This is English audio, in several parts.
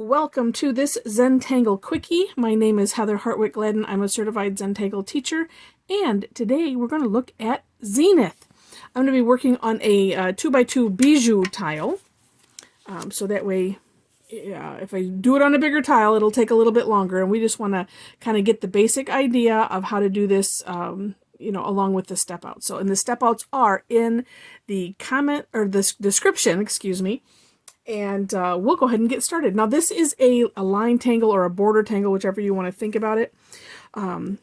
Welcome to this Zentangle Quickie. My name is Heather Hartwick Gladden. I'm a Certified Zentangle Teacher, and today we're going to look at Zenith. I'm going to be working on a 2x2 bijou tile, so that way if I do it on a bigger tile, it'll take a little bit longer, and we just want to kind of get the basic idea of how to do this, along with the step outs. So, and the step outs are in the comment, or the description, excuse me. And we'll go ahead and get started. Now this is a line tangle or a border tangle, whichever you want to think about it. And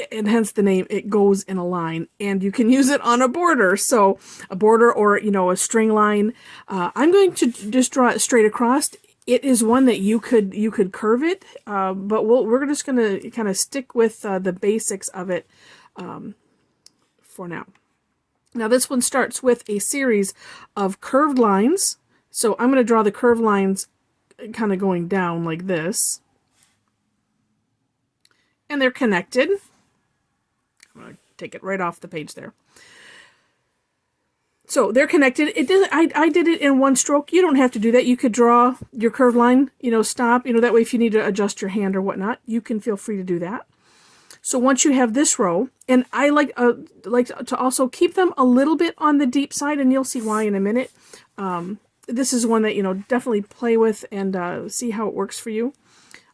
hence the name, it goes in a line. And you can use it on a border. So a border or, a string line. I'm going to just draw it straight across. It is one that you could curve it. But we're just going to kind of stick with the basics of it for now. Now this one starts with a series of curved lines. So I'm going to draw the curved lines kind of going down like this. And they're connected. I'm going to take it right off the page there. So they're connected. I did it in one stroke. You don't have to do that. You could draw your curved line, stop. That way if you need to adjust your hand or whatnot, you can feel free to do that. So once you have this row, and I like to also keep them a little bit on the deep side, and you'll see why in a minute. This is one that, definitely play with and see how it works for you.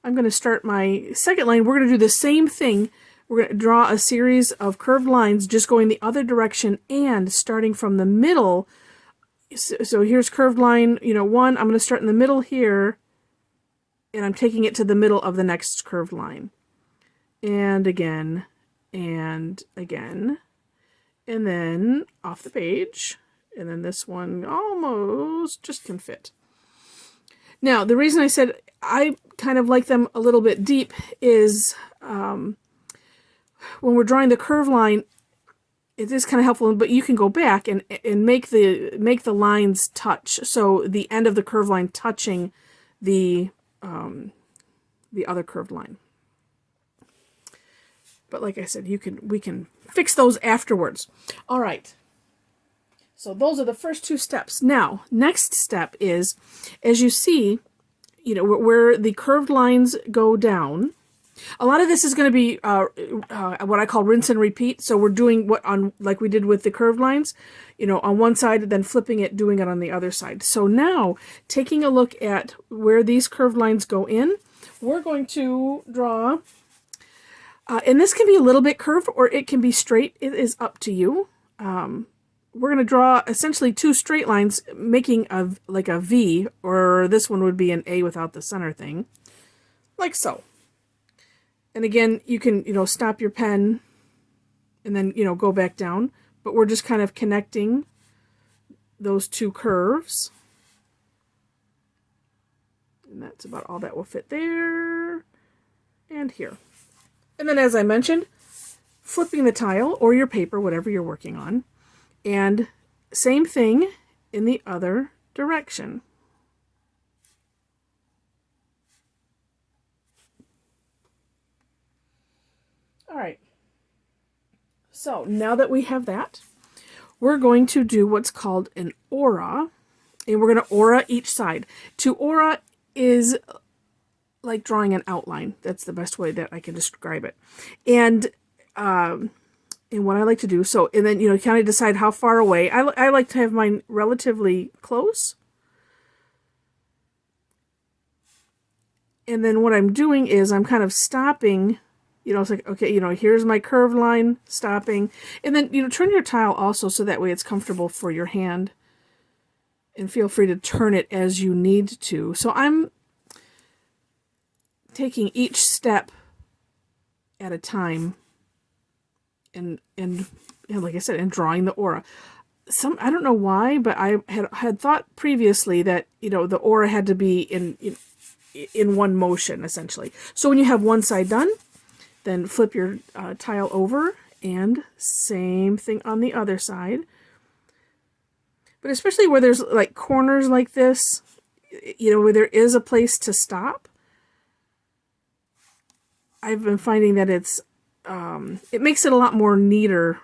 I'm going to start my second line. We're going to do the same thing. We're going to draw a series of curved lines just going the other direction and starting from the middle. So here's curved line, 1. I'm going to start in the middle here, and I'm taking it to the middle of the next curved line. And again, and again, and then off the page. And then this one almost just can fit. Now, the reason I said I kind of like them a little bit deep is when we're drawing the curve line, it is kind of helpful, but you can go back and make the lines touch. So the end of the curve line touching the other curved line. But like I said, we can fix those afterwards. All right. So those are the first two steps. Now, next step is, as you see, where the curved lines go down. A lot of this is going to be what I call rinse and repeat. So we're doing like we did with the curved lines, on one side, then flipping it, doing it on the other side. So now, taking a look at where these curved lines go in, we're going to draw, and this can be a little bit curved or it can be straight. It is up to you. We're going to draw essentially two straight lines, making like a V, or this one would be an A without the center thing, like so. And again, you can, stop your pen and then, go back down, but we're just kind of connecting those two curves. And that's about all that will fit there and here. And then, as I mentioned, flipping the tile or your paper, whatever you're working on. And same thing in the other direction. All right. So now that we have that, we're going to do what's called an aura. And we're going to aura each side. To aura is like drawing an outline. That's the best way that I can describe it. And what I like to do, and then, kind of decide how far away. I like to have mine relatively close. And then what I'm doing is I'm kind of stopping, it's like, okay, here's my curved line, stopping. And then, turn your tile also so that way it's comfortable for your hand. And feel free to turn it as you need to. So I'm taking each step at a time. And like I said, and drawing the aura. I don't know why, but I had thought previously that, the aura had to be in one motion, essentially. So when you have one side done, then flip your tile over, and same thing on the other side. But especially where there's like corners like this, where there is a place to stop, I've been finding that it makes it a lot more neater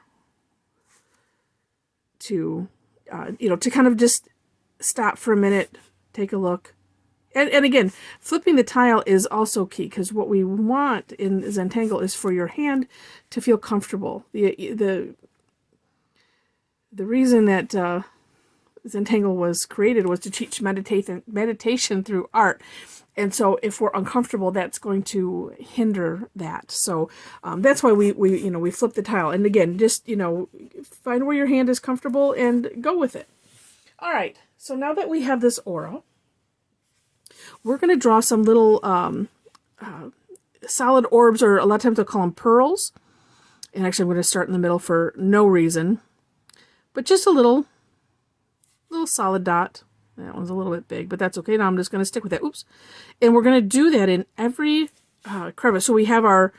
to, to kind of just stop for a minute, take a look, And again, flipping the tile is also key, because what we want in Zentangle is for your hand to feel comfortable. The reason that Zentangle was created was to teach meditation through art. And so if we're uncomfortable, that's going to hinder that. So that's why we flip the tile. And again, just, find where your hand is comfortable and go with it. All right. So now that we have this aura, we're going to draw some little solid orbs, or a lot of times they'll call them pearls. And actually, I'm going to start in the middle for no reason, but just a little solid dot. That one's a little bit big, but that's okay. Now I'm just going to stick with that. Oops. And we're going to do that in every crevice. So we have our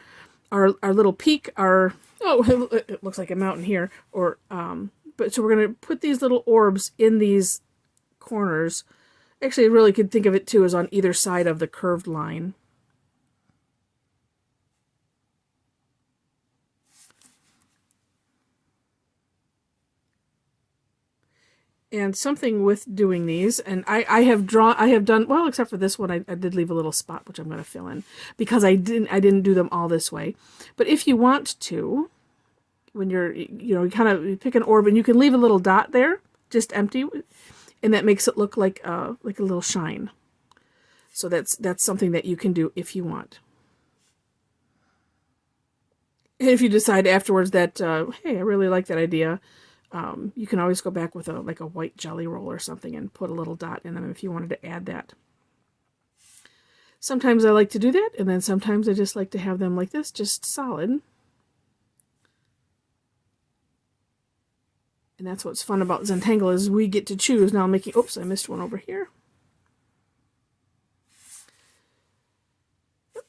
little peak, it looks like a mountain here, but so we're going to put these little orbs in these corners. Actually, you really could think of it too as on either side of the curved line. And something with doing these, and I have done, well, except for this one, I did leave a little spot, which I'm going to fill in, because I didn't do them all this way. But if you want to, when you're, you kind of pick an orb, and you can leave a little dot there, just empty, and that makes it look like a little shine. So that's something that you can do if you want. And if you decide afterwards that, hey, I really like that idea, you can always go back with a white jelly roll or something and put a little dot in them if you wanted to add that. Sometimes I like to do that, and then sometimes I just like to have them like this, just solid. And that's what's fun about Zentangle, is we get to choose. Now I'm making, oops, I missed one over here.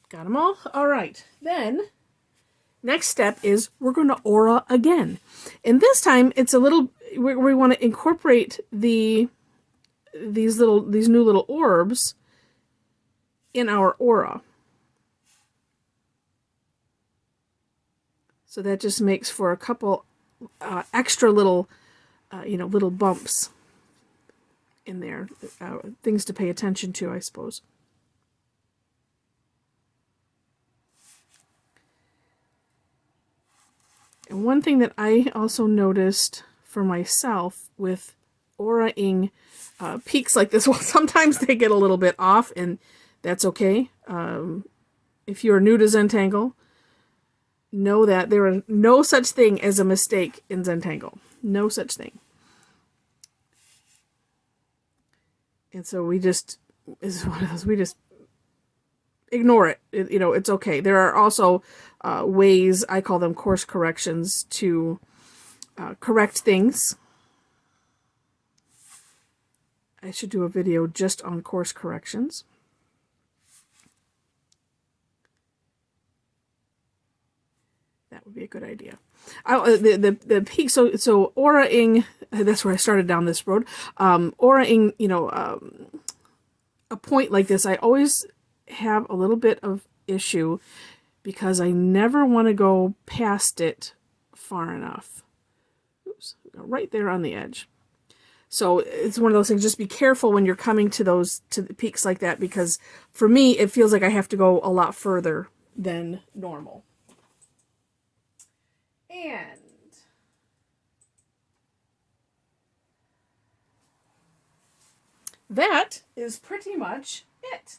Got them all. All right. Then next step is we're going to aura again. And this time it's a little, we want to incorporate these new little orbs in our aura. So that just makes for a couple extra little, little bumps in there. Things to pay attention to, I suppose. And one thing that I also noticed for myself with aura-ing peaks like this, well, sometimes they get a little bit off, and that's okay. If you're new to Zentangle, know that there is no such thing as a mistake in Zentangle. No such thing. And so we just ignore it. It's okay. There are also ways, I call them course corrections, to correct things. I should do a video just on course corrections. That would be a good idea. The peak, so aura-ing, that's where I started down this road. Aura-ing, a point like this, I always have a little bit of issue because I never want to go past it far enough. Oops, right there on the edge. So it's one of those things, just be careful when you're coming to the peaks like that, because for me, it feels like I have to go a lot further than normal. And that is pretty much it.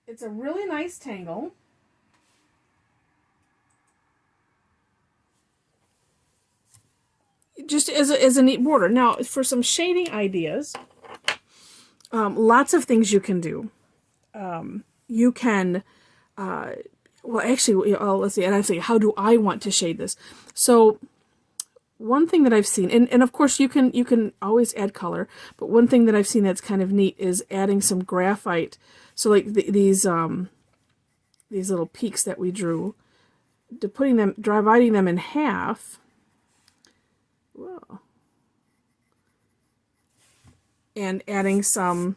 It's a really nice tangle. Just as a neat border. Now, for some shading ideas, lots of things you can do. You can, well, actually, let's see, and I say, how do I want to shade this? So, one thing that I've seen, and of course you can always add color, but one thing that I've seen that's kind of neat is adding some graphite. So like these little peaks that we drew, dividing them in half. Whoa. And adding some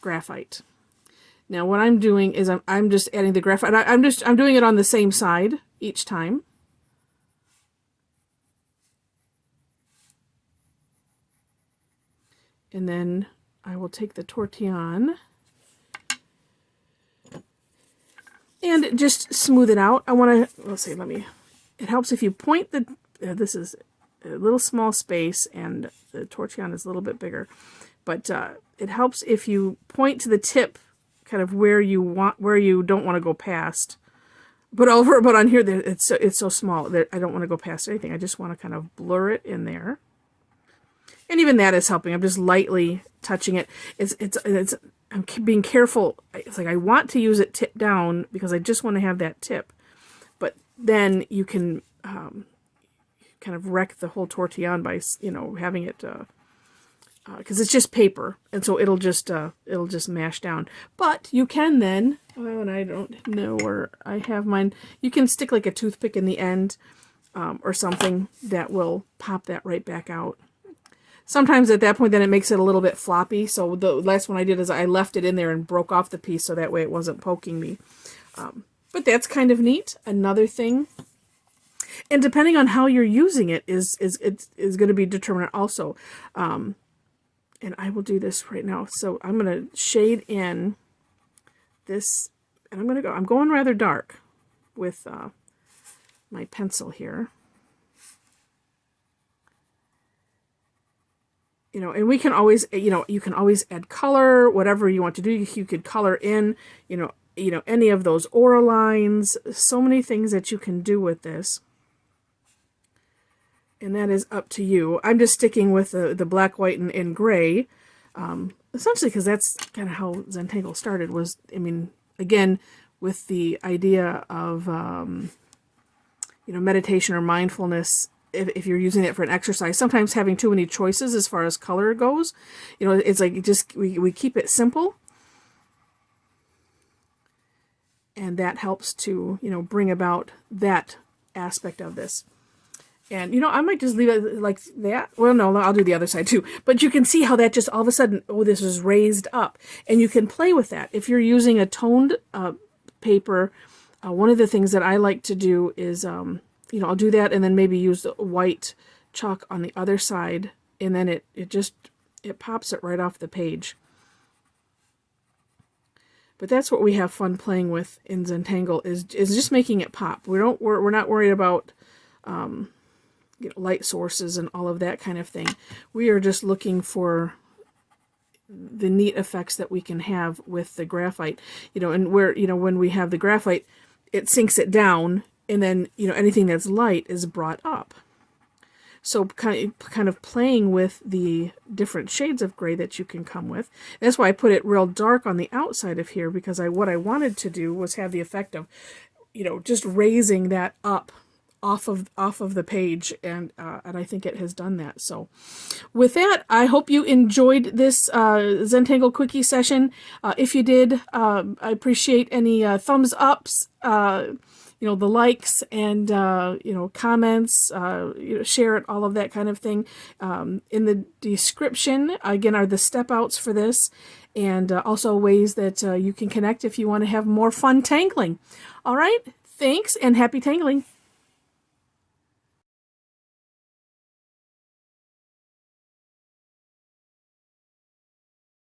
graphite. Now what I'm doing is I'm just adding the graphite. I'm doing it on the same side each time. And then I will take the tortillon and just smooth it out. I want to, let's see, it helps if you point this is a little small space and the tortillon is a little bit bigger, but it helps if you point to the tip kind of where you don't want to go past. But on here, it's so small that I don't want to go past anything. I just want to kind of blur it in there. And even that is helping. I'm just lightly touching it. I'm being careful. It's like I want to use it tip down because I just want to have that tip. But then you can kind of wreck the whole tortillon by, having it, because it's just paper. And so it'll just mash down. But you can then, and I don't know where I have mine, you can stick like a toothpick in the end or something that will pop that right back out. Sometimes at that point, then it makes it a little bit floppy. So the last one I did is I left it in there and broke off the piece so that way it wasn't poking me. But that's kind of neat. Another thing, and depending on how you're using it is going to be determinant also. And I will do this right now. So I'm going to shade in this, and I'm going rather dark with my pencil here. And we can always, you can always add color, whatever you want to do. You could color in, any of those aura lines. So many things that you can do with this. And that is up to you. I'm just sticking with the black, white, and gray, essentially because that's kind of how Zentangle started. Was, again, with the idea of, meditation or mindfulness. If you're using it for an exercise, sometimes having too many choices as far as color goes, it's like we keep it simple, and that helps to bring about that aspect of this. And I might just leave it like that. Well, no, I'll do the other side too. But you can see how that just all of a sudden, this is raised up, and you can play with that if you're using a toned paper. One of the things that I like to do is I'll do that and then maybe use the white chalk on the other side, and then it pops it right off the page. But that's what we have fun playing with in Zentangle is just making it pop. We're not worried about light sources and all of that kind of thing. We are just looking for the neat effects that we can have with the graphite. And where when we have the graphite, it sinks it down. And then, anything that's light is brought up. So kind of playing with the different shades of gray that you can come with. That's why I put it real dark on the outside of here, because what I wanted to do was have the effect of, just raising that up off of the page, and I think it has done that. So with that, I hope you enjoyed this Zentangle Quickie session. If you did, I appreciate any thumbs ups, the likes and, comments, share it, all of that kind of thing. In the description, again, are the step outs for this, and also ways that you can connect if you want to have more fun tangling. All right, thanks, and happy tangling.